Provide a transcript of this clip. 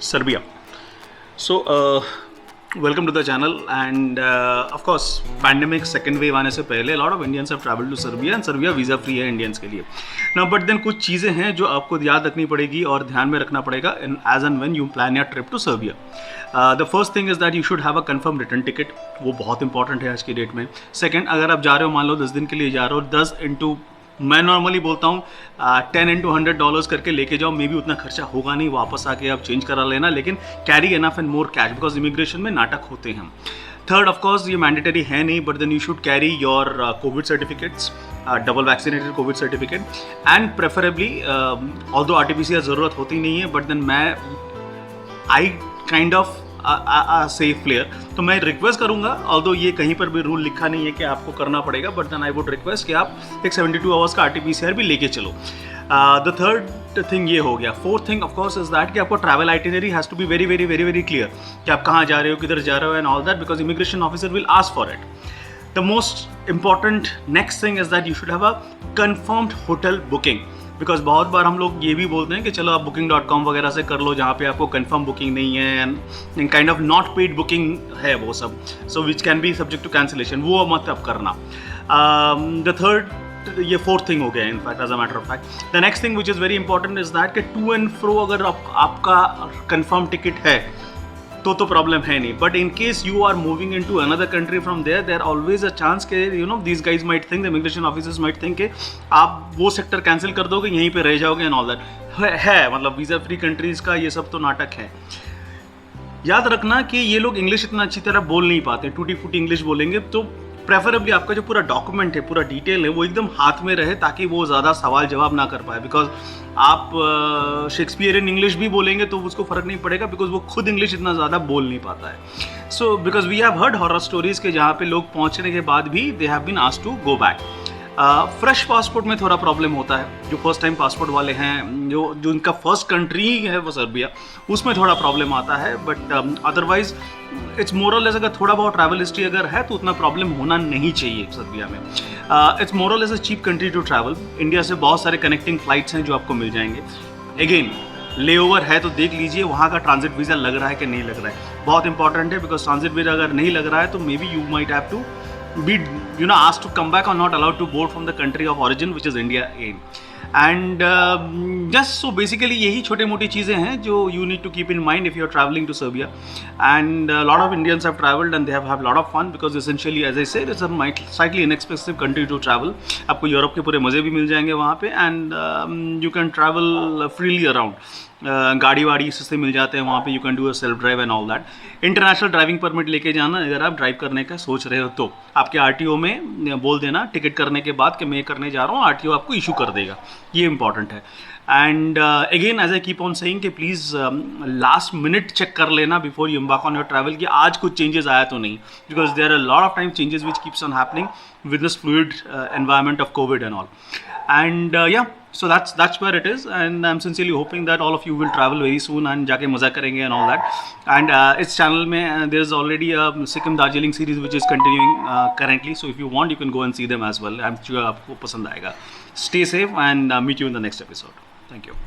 Serbia. So, welcome to the channel, and of course, pandemic second wave आने से पहले a lot of Indians have traveled to Serbia, and Serbia visa free है Indians के लिए. Now, but then कुछ चीज़ें हैं जो आपको याद रखनी पड़ेगी और ध्यान में रखना पड़ेगा as and when you plan your trip to Serbia. The first thing is that you should have a confirmed return ticket. वो बहुत इंपॉर्टेंट है आज की डेट में. सेकेंड, अगर आप जा रहे हो, मान लो 10 दिन के लिए जा रहे हो, 10 इंटू मैं नॉर्मली बोलता हूँ 10 into $100 करके लेके जाओ. मे भी उतना खर्चा होगा नहीं, वापस आके आप चेंज करा लेना, लेकिन carry enough and more cash because immigration में नाटक होते हैं. थर्ड, ऑफ कोर्स ये मैंडेटरी है नहीं, but then you should carry your covid certificates, double vaccinated covid certificate, and preferably although RT-PCR ज़रूरत होती नहीं है, बट देन मैं I kind of safe player, तो मैं रिक्वेस्ट करूंगा, ऑल्दो ये कहीं पर भी रूल लिखा नहीं है कि आपको करना पड़ेगा, but then I would request कि आप एक 72 आवर्स का RT-PCR भी लेके चलो. द थर्ड थिंग ये हो गया. Fourth thing of course is that कि आपको travel itinerary has to be very very very very clear कि आप कहाँ जा रहे हो, किधर जा रहे हो, and all that, because immigration officer will ask for it. The most important next thing is that you should have a confirmed hotel booking, because बहुत बार हम लोग ये भी बोलते हैं कि चलो आप booking.com वगैरह से कर लो, जहाँ पे आपको कंफर्म बुकिंग नहीं है and kind of not paid booking है वो सब, so which can be subject to cancellation. वो मत अब करना. द थर्ड, ये फोर्थ थिंग हो गया in fact as a matter of fact. The next thing which is very important is that कि टू एंड फ्रो अगर आपका कंफर्म टिकट है तो प्रॉब्लम है नहीं, but in case you are moving in to another country from there always a chance के you know these guys might think, the immigration officers might think कि आप वो सेक्टर कैंसिल कर दोगे, यहीं पे रह जाओगे एंड ऑल दैट है मतलब वीज़ा फ्री कंट्रीज़ का ये सब तो नाटक है. याद रखना कि ये लोग इंग्लिश इतना अच्छी तरह बोल नहीं पाते, टूटी फूटी इंग्लिश बोलेंगे, तो प्रेफरेबली आपका जो पूरा डॉक्यूमेंट है, पूरा डिटेल है, वो एकदम हाथ में रहे ताकि वो ज़्यादा सवाल जवाब ना कर पाए. बिकॉज आप शेक्सपियरियन इंग्लिश भी बोलेंगे तो उसको फ़र्क नहीं पड़ेगा, बिकॉज वो खुद इंग्लिश इतना ज़्यादा बोल नहीं पाता है. So because we have heard horror stories के जहाँ पे लोग पहुँचने के बाद भी they have been asked to go back. Fresh passport में थोड़ा प्रॉब्लम होता है. जो फर्स्ट टाइम पासपोर्ट वाले हैं, जो उनका फर्स्ट कंट्री है वो सर्बिया, उसमें थोड़ा प्रॉब्लम आता है, बट अदरवाइज इट्स मोर और लेस अगर थोड़ा बहुत ट्रैवल हिस्ट्री अगर है तो उतना प्रॉब्लम होना नहीं चाहिए सर्बिया में. इट्स मोर और less a cheap country to travel. India से बहुत सारे कनेक्टिंग फ्लाइट्स हैं जो आपको मिल जाएंगे. अगेन ले ओवर है तो देख लीजिए वहाँ का ट्रांजिट वीज़ा लग रहा है कि नहीं लग रहा है, बहुत इंपॉर्टेंट है. बिकॉज ट्रांजिट वीज़ा अगर नहीं लग रहा है तो maybe you might have to be asked to come back or not allowed to board from the country of origin, which is India again. And just so basically यही छोटे मोटी चीज़ें हैं जो you need to keep in mind if you are traveling to Serbia. And a lot of Indians have traveled and they have a lot of fun because essentially as I said it's a slightly inexpensive country to travel. आपको Europe के पूरे मज़े भी मिल जाएंगे वहाँ पे, and you can travel freely around. गाड़ी वाड़ी सस्ते मिल जाते हैं वहाँ पे. You can do a self drive and all that. International driving permit लेके जाना अगर आप ड्राइव करने का सोच रहे हो तो आपके RTO में बोल देना टिकट करने के बाद कि मैं करने जा रहा हूँ, RTO आपको इशू कर देगा. ये इंपॉर्टेंट है. And again as I keep on saying कि प्लीज़ लास्ट मिनट चेक कर लेना before you embark on your travel कि आज कुछ चेंजेस आया तो नहीं, because there are lot of time changes which keeps on happening with this fluid environment of covid and all. And yeah, so that's where it is, and I'm sincerely hoping that all of you will travel very soon and जाके मज़ा करेंगे and all that. And इस channel में there is already a Sikkim Darjeeling series which is continuing currently, so if you want you can go and see them as well. I'm sure आपको पसंद आएगा. Stay safe and meet you in the next episode. Thank you.